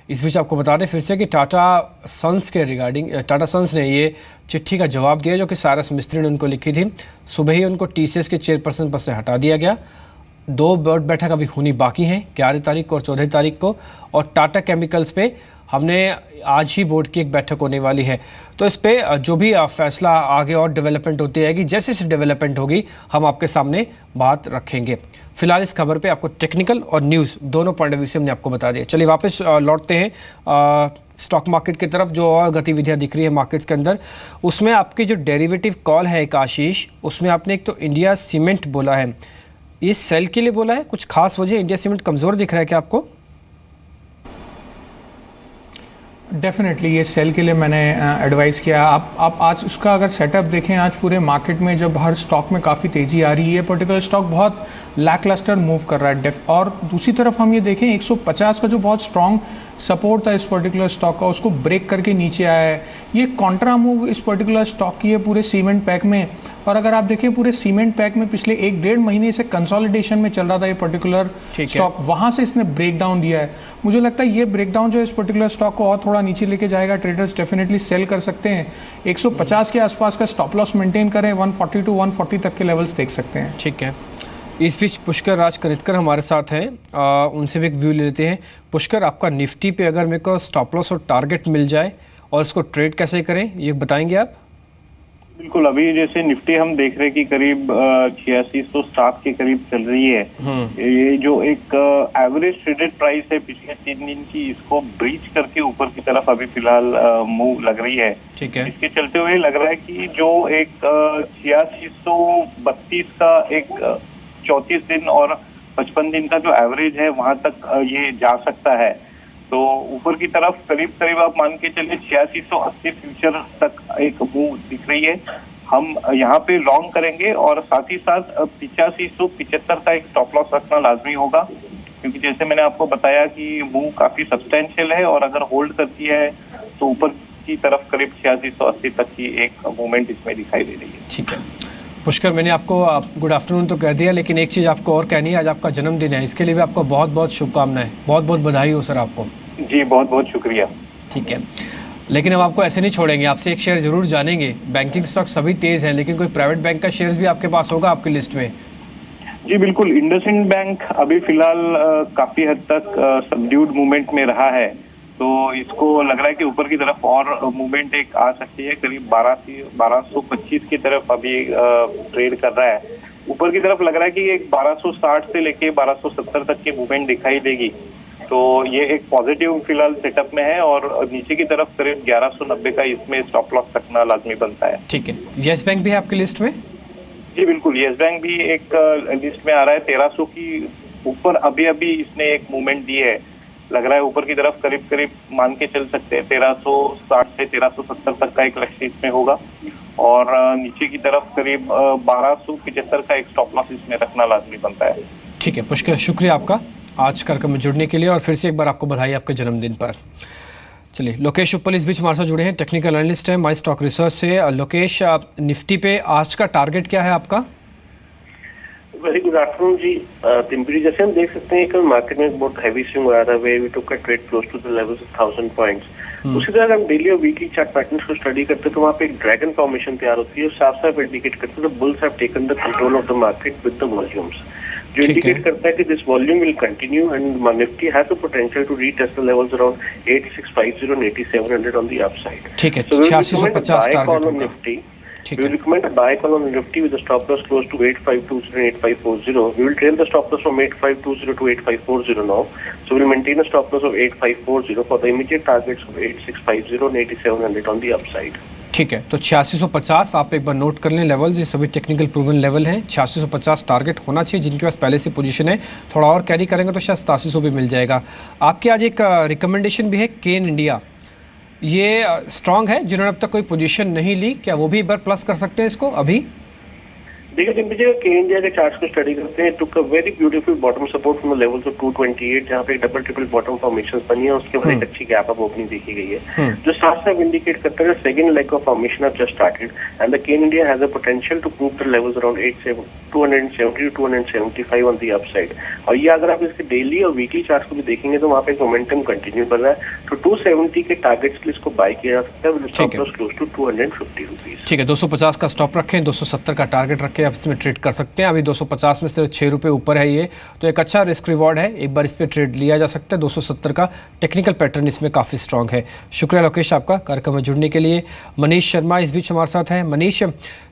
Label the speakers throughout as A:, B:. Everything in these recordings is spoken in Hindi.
A: इस बीच आपको बता दें फिर से कि टाटा सन्स के रिगार्डिंग टाटा सन्स ने ये चिट्ठी का जवाब दिया जो कि सारस मिस्त्री ने उनको लिखी थी। सुबह ही उनको टीसीएस के चेयरपर्सन पद से हटा दिया गया। 2 बोर्ड बैठक अभी होनी बाकी हैं, 11 तारीख को और 14 तारीख को। और टाटा केमिकल्स पे हमने आज ही बोर्ड की एक बैठक होने वाली है, तो इस पे जो भी फैसला आगे और डेवलपमेंट होती रहेगी, जैसे जैसे डेवलपमेंट होगी हम आपके सामने बात रखेंगे। फिलहाल इस खबर पे आपको टेक्निकल और न्यूज़ दोनों पॉइंट ऑफ व्यू से हमने आपको बता दिया। चलिए वापस लौटते हैं स्टॉक मार्केट की तरफ। जो और गतिविधियां दिख रही है मार्केट्स के अंदर, उसमें आपकी जो डेरिवेटिव कॉल है एक आशीष, उसमें आपने एक तो इंडिया सीमेंट बोला है, ये सेल के लिए बोला है, कुछ खास वजह? इंडिया सीमेंट कमज़ोर दिख रहा है क्या आपको?
B: डेफिनेटली ये सेल के लिए मैंने एडवाइस किया। आप आज उसका अगर सेटअप देखें, आज पूरे मार्केट में जब हर स्टॉक में काफ़ी तेज़ी आ रही है, पर्टिकुलर स्टॉक बहुत लैकलस्टर मूव कर रहा है। और दूसरी तरफ हम ये देखें 150 का जो बहुत स्ट्रॉन्ग सपोर्ट था इस पर्टिकुलर स्टॉक का, उसको ब्रेक करके नीचे आया है। ये कॉन्ट्रा मूव इस पर्टिकुलर स्टॉक की है पूरे सीमेंट पैक में। और अगर आप देखें पूरे सीमेंट पैक में पिछले 1-1.5 महीने से कंसोलिडेशन में चल रहा था ये पर्टिकुलर स्टॉक, वहां से इसने ब्रेक डाउन दिया है। मुझे लगता है ये ब्रेक डाउन जो इस पर्टिकुलर स्टॉक को और थोड़ा नीचे लेके जाएगा। ट्रेडर्स डेफिनेटली सेल कर सकते हैं। 150 के आसपास का स्टॉप लॉस मेंटेन करें, 140 to 140 तक के लेवल्स देख सकते हैं।
A: ठीक है। इस बीच पुष्कर राज कनितकर हमारे साथ हैं, उनसे भी एक व्यू ले लेते हैं। पुष्कर, आपका निफ्टी पे अगर मेरे को स्टॉप लॉस और टारगेट मिल जाए और इसको ट्रेड कैसे करें, ये बताएंगे आप?
C: बिल्कुल, अभी जैसे निफ्टी हम देख रहे हैं कि करीब 8607 के करीब चल रही है। ये जो एक एवरेज ट्रेडेड प्राइस है पिछले 3 दिन की, इसको ब्रीच करके ऊपर की तरफ अभी फिलहाल मूव लग रही है।
A: ठीक है।
C: इसके चलते हुए लग रहा है कि जो एक 8632 का एक 34 दिन और 55 दिन का जो एवरेज है वहां तक ये जा सकता है। तो ऊपर की तरफ करीब करीब आप मान के चलिए 8680 फ्यूचर तक एक मूव दिख रही है। हम यहाँ पे लॉन्ग करेंगे और साथ ही साथ 8575 का एक स्टॉप लॉस रखना लाजमी होगा, क्योंकि जैसे मैंने आपको बताया कि मूव काफी सब्सटेंशियल है और अगर होल्ड करती है तो ऊपर की तरफ करीब 8680 तक की एक मूवमेंट इसमें दिखाई दे रही है।
A: ठीक है पुष्कर, मैंने आपको गुड आफ्टरनून तो कह दिया, लेकिन एक चीज़ आपको और कहनी है। आज आपका जन्मदिन है, इसके लिए भी आपको बहुत बहुत शुभकामनाएं, बहुत बहुत बधाई हो सर आपको।
C: जी बहुत बहुत शुक्रिया।
A: ठीक है, लेकिन हम आपको ऐसे नहीं छोड़ेंगे, आपसे एक शेयर जरूर जानेंगे। बैंकिंग स्टॉक सभी तेज़ हैं, लेकिन कोई प्राइवेट बैंक का शेयर्स भी आपके पास होगा आपकी लिस्ट में?
C: जी बिल्कुल, इंडसइंड बैंक अभी फिलहाल काफी हद तक सबड्यूड मूवमेंट में रहा है, तो इसको लग रहा है कि ऊपर की तरफ और मूवमेंट एक आ सकती है। करीब 1225 की तरफ अभी ट्रेड कर रहा है। ऊपर की तरफ लग रहा है कि एक 1260 से लेके 1270 तक की मूवमेंट दिखाई देगी, तो ये एक पॉजिटिव फिलहाल सेटअप में है। और नीचे की तरफ करीब 1190 का इसमें स्टॉप लॉस रखना लाजमी बनता है।
A: ठीक है। येस बैंक भी है आपकी लिस्ट में?
C: जी बिल्कुल, येस बैंक भी एक लिस्ट में आ रहा है। 1300 की ऊपर अभी अभी इसने एक मूवमेंट दी है। लग रहा है ऊपर की तरफ करीब करीब मान के चल सकते हैं 1360 से 1370 तक का एक लक्ष्य इसमें होगा। और नीचे की तरफ करीब 1275 का एक स्टॉप लॉस इसमें रखना लाजमी बनता है।
A: ठीक है पुष्कर, शुक्रिया आपका आज कार्यक्रम में जुड़ने के लिए, और फिर से एक बार आपको बधाई आपके जन्मदिन पर। चलिए, लोकेश उपल इस बीच हमारे साथ जुड़े हैं, टेक्निकल एनालिस्ट हैं माई स्टॉक रिसर्च से। लोकेश, निफ्टी पे आज का टारगेट क्या है आपका?
D: वेरी गुड आफ्टरनून जी। तिम्परी जैसे हम देख सकते हैं कल मार्केट में बहुत हैवी स्विंग हो रहा था, way we took a trade close to the levels of 1000 points. उसी तरह हम डेली और वीकली चार्ट पैटर्न्स को स्टडी करते हैं तो वहाँ पे एक ड्रैगन फॉर्मेशन तैयार होती है, साफ साफ इंडिकेट करते हैं the bulls have taken the control of the market with the volumes, जो इंडिकेट करता है कि this volume will continue and Nifty has the potential to retest the levels around 8650 and 8700 on the upside.
A: ठीक है, 8650 टारगेट होगा।
D: Nifty We will recommend a buy call on Nifty with the stop loss close to 8520 and 8540. We will trail the stop loss from 8520 to 8540 now. So we will maintain a stop loss of 8540 for the immediate targets of 8650 and 8700 on the upside.
A: ठीक है, तो 8650 आप एक बार नोट कर लें लेवल्स, ये सभी टेक्निकल प्रूवन लेवल हैं। 8650 टारगेट होना चाहिए। जिनके पास पहले से पोजीशन है, थोड़ा और कैरी करेंगे तो शायद 8700 भी मिल जाएगा। आपकी आज एक रिकमेंडेशन भी है केन इंडिया, ये स्ट्रांग है, जिन्होंने अब तक कोई पोजीशन नहीं ली, क्या वो भी एक बार प्लस कर सकते हैं इसको अभी?
D: देखिए टेम्परेचर के इंडिया के चार्ट्स को स्टडी करते हैं, took a very beautiful bottom support from levels of 228 जहां पे डबल ट्रिपल बॉटम फॉर्मेशंस बनी है, उसके बाद एक अच्छी गैप अप ओपनिंग देखी गई है जो साफ साफ इंडिकेट करता है second leg of formation have just started and the Cairn India has a potential to move the levels around 270 to 275 on the upside. और ये अगर आप इसके डेली और वीकली चार्ट्स को भी देखेंगे तो वहां पे मोमेंटम कंटिन्यू कर रहा है, तो 270 के टारगेट्स के लिए इसको बाय किया जा सकता है with stop loss close to 250 rupees.
A: ठीक है, 250 का स्टॉप रखें, 270 का टारगेट रखें, आप इसमें ट्रेड कर सकते हैं। अभी 250 में सिर्फ 6 रुपये ऊपर है ये, तो एक अच्छा रिस्क रिवॉर्ड है, एक बार इस पर ट्रेड लिया जा सकता है। 270 का टेक्निकल पैटर्न इसमें काफ़ी स्ट्रांग है। शुक्रिया लोकेश आपका कार्यक्रम में जुड़ने के लिए। मनीष शर्मा इस बीच हमारे साथ हैं। मनीष,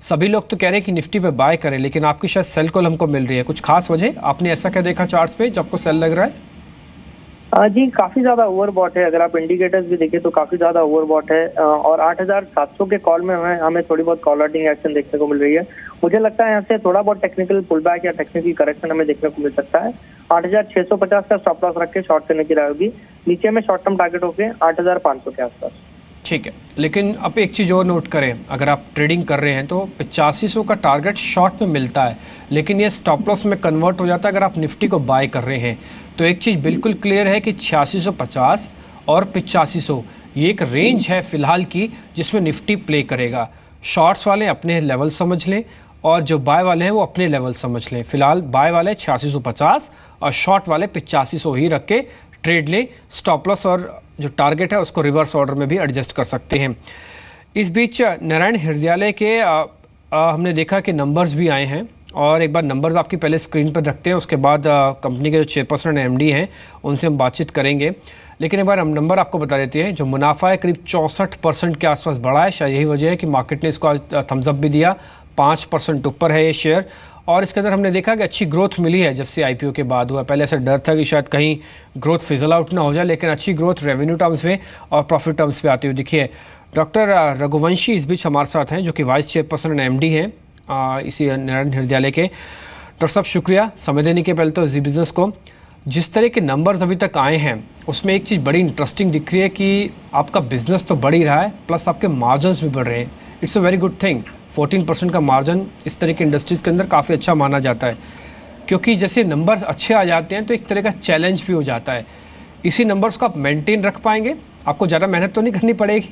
A: सभी लोग तो कह रहे हैं कि निफ्टी पे बाय करें, लेकिन आपकी शायद सेल कॉल हमको मिल रही है, कुछ खास वजह? आपने ऐसा क्या देखा चार्ट्स पे जो आपको सेल लग रहा है?
E: जी काफी ज्यादा ओवरबॉट है, अगर आप इंडिकेटर्स भी देखें तो काफी ज्यादा ओवरबॉट है और 8700 के कॉल में हमें थोड़ी बहुत कॉल राइटिंग एक्शन देखने को मिल रही है। मुझे लगता है यहाँ से थोड़ा बहुत टेक्निकल पुल बैक या टेक्निकल करेक्शन हमें देखने को मिल सकता है। 8650 का स्टॉप लॉस रख के शॉर्ट करने की राय होगी, नीचे में शॉर्ट टर्म टारगेट होके 8500 के आसपास।
A: ठीक है, लेकिन अब एक चीज़ और नोट करें, अगर आप ट्रेडिंग कर रहे हैं तो 8500 का टारगेट शॉर्ट में मिलता है, लेकिन ये स्टॉप लॉस में कन्वर्ट हो जाता है अगर आप निफ्टी को बाय कर रहे हैं। तो एक चीज़ बिल्कुल क्लियर है कि 8650 और 8500 ये एक रेंज है फ़िलहाल की जिसमें निफ्टी प्ले करेगा। शॉर्ट्स वाले अपने लेवल समझ लें और जो बाय वाले हैं वो अपने लेवल समझ लें। फ़िलहाल बाय वाले 8650 और शॉर्ट वाले 8500 ही रख के ट्रेड लें। स्टॉप लॉस और जो टारगेट है उसको रिवर्स ऑर्डर में भी एडजस्ट कर सकते हैं। इस बीच नारायण हृदयालय के हमने देखा कि नंबर्स भी आए हैं, और एक बार नंबर्स आपकी पहले स्क्रीन पर रखते हैं, उसके बाद कंपनी के जो चेयरपर्सन एमडी हैं उनसे हम बातचीत करेंगे। लेकिन एक बार हम नंबर आपको बता देते हैं। जो मुनाफा है करीब 64% के आसपास बढ़ा है, शायद यही वजह है कि मार्केट ने इसको आज थम्स अप भी दिया। 5% ऊपर है ये शेयर, और इसके अंदर हमने देखा कि अच्छी ग्रोथ मिली है जब से आईपीओ के बाद हुआ। पहले ऐसा डर था कि शायद कहीं ग्रोथ फिजल आउट ना हो जाए, लेकिन अच्छी ग्रोथ रेवेन्यू टर्म्स में और प्रॉफिट टर्म्स पे आती हुई दिखी है। डॉक्टर रघुवंशी इस बीच हमारे साथ हैं, जो कि वाइस चेयरपर्सन एंड एमडी हैं इसी नारायण हृदयालय के। डॉक्टर साहब शुक्रिया समय देने के। पहले तो जी बिज़नेस को जिस तरह के नंबर्स अभी तक आए हैं उसमें एक चीज़ बड़ी इंटरेस्टिंग दिख रही है कि आपका बिजनेस तो बढ़ ही रहा है, प्लस आपके मार्जिन्स भी बढ़ रहे हैं। It's a very good thing. 14% का मार्जिन इस तरह के इंडस्ट्रीज़ के अंदर काफ़ी अच्छा माना जाता है, क्योंकि जैसे नंबर्स अच्छे आ जाते हैं तो एक तरह का चैलेंज भी हो जाता है। इसी नंबर्स को आप मेंटेन रख पाएंगे? आपको ज़्यादा मेहनत तो नहीं करनी पड़ेगी?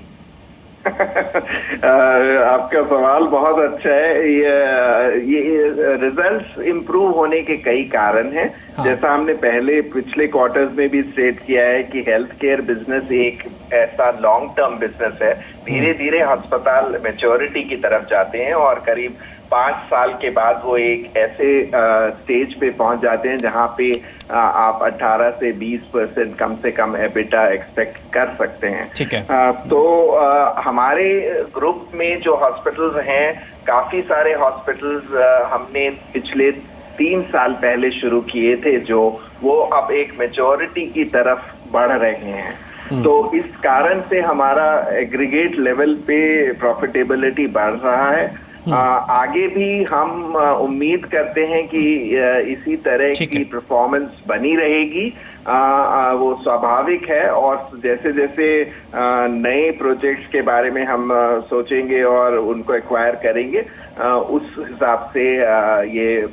F: आपका सवाल बहुत अच्छा है। ये रिजल्ट्स इम्प्रूव होने के कई कारण हैं। हाँ। जैसा हमने पहले पिछले क्वार्टर्स में भी स्टेट किया है कि हेल्थ केयर बिजनेस एक ऐसा लॉन्ग टर्म बिजनेस है। धीरे धीरे अस्पताल मैच्योरिटी की तरफ जाते हैं और करीब 5 साल के बाद वो एक ऐसे स्टेज पे पहुंच जाते हैं जहां पे आप 18 से 20% कम से कम एबिटा एक्सपेक्ट कर सकते हैं।
A: ठीक है।
F: तो हमारे ग्रुप में जो हॉस्पिटल्स हैं, काफी सारे हॉस्पिटल्स हमने पिछले 3 साल पहले शुरू किए थे, जो वो अब एक मैच्योरिटी की तरफ बढ़ रहे हैं। तो इस कारण से हमारा एग्रीगेट लेवल पे प्रॉफिटेबिलिटी बढ़ रहा है। आगे भी हम उम्मीद करते हैं कि इसी तरह की परफॉर्मेंस बनी रहेगी। वो स्वाभाविक है, और जैसे जैसे नए प्रोजेक्ट्स के बारे में हम सोचेंगे और उनको एक्वायर करेंगे, उस हिसाब से ये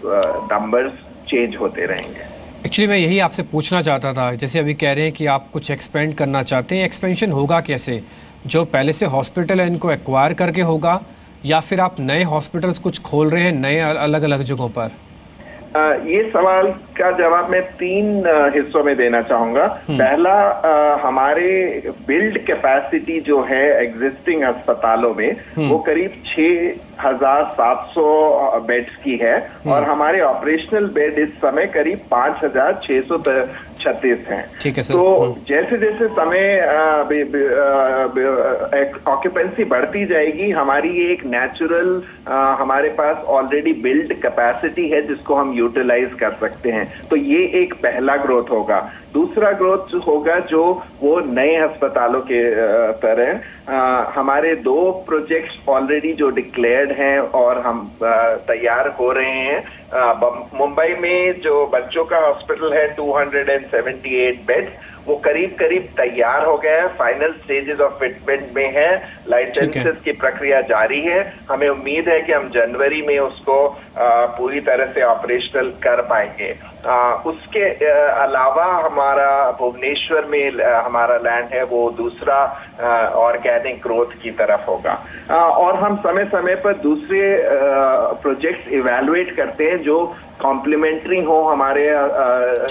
F: नंबर्स चेंज होते रहेंगे।
A: एक्चुअली मैं यही आपसे पूछना चाहता था, जैसे अभी कह रहे हैं कि आप कुछ एक्सपेंड करना चाहते हैं, एक्सपेंशन होगा कैसे? जो पहले से हॉस्पिटल है इनको एक्वायर करके होगा, या फिर आप नए हॉस्पिटल्स कुछ खोल रहे हैं नए अलग अलग जगहों पर?
F: ये सवाल का जवाब मैं 3 हिस्सों में देना चाहूंगा। पहला, हमारे बिल्ड कैपेसिटी जो है एग्जिस्टिंग अस्पतालों में वो करीब 6700 बेड्स की है, और हमारे ऑपरेशनल बेड इस समय करीब 5636 हैं।
A: ठीक है सर।
F: तो जैसे जैसे समय ऑक्यूपेंसी बढ़ती जाएगी, हमारी ये एक नेचुरल हमारे पास ऑलरेडी बिल्ड कैपेसिटी है जिसको हम यूटिलाइज कर सकते हैं। तो ये एक पहला ग्रोथ होगा। दूसरा ग्रोथ होगा जो वो नए अस्पतालों के तरह हमारे 2 प्रोजेक्ट्स ऑलरेडी जो डिक्लेयर्ड हैं और हम तैयार हो रहे हैं। मुंबई में जो बच्चों का हॉस्पिटल है 278 बेड, वो करीब करीब तैयार हो गया है, फाइनल स्टेजेस ऑफ फिटमेंट में है, लाइसेंसेस की प्रक्रिया जारी है। हमें उम्मीद है कि हम जनवरी में उसको पूरी तरह से ऑपरेशनल कर पाएंगे। उसके अलावा हमारा भुवनेश्वर में हमारा लैंड है, वो दूसरा ऑर्गेनिक ग्रोथ की तरफ होगा। और हम समय समय पर दूसरे प्रोजेक्ट्स इवैल्यूएट करते हैं जो कॉम्प्लीमेंट्री हो हमारे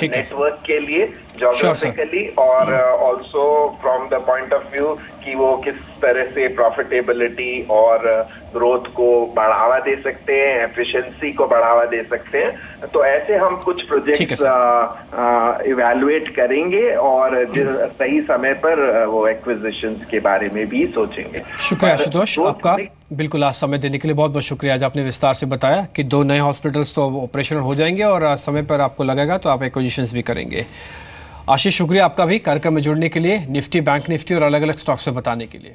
F: नेटवर्क के लिए जोग्राफिकली और also from the point of view कि वो किस तरह से प्रॉफिटेबिलिटी और ग्रोथ को बढ़ावा दे सकते हैं, एफिशिएंसी को बढ़ावा दे सकते हैं। तो ऐसे हम कुछ प्रोजेक्ट्स इवैल्यूएट करेंगे और सही समय पर वो एक्विजिशंस के बारे में भी सोचेंगे।
A: शुक्रिया आशुतोष आपका, बिल्कुल आज समय देने के लिए बहुत बहुत शुक्रिया। आज आपने विस्तार से बताया कि 2 नए हॉस्पिटल्स तो ऑपरेशनल हो जाएंगे और समय पर आपको लगेगा तो आप एक्विजिशंस भी करेंगे। आशीष शुक्रिया आपका भी कार्यक्रम में जुड़ने के लिए, निफ्टी, बैंक निफ्टी और अलग अलग स्टॉक्स पे बताने के लिए।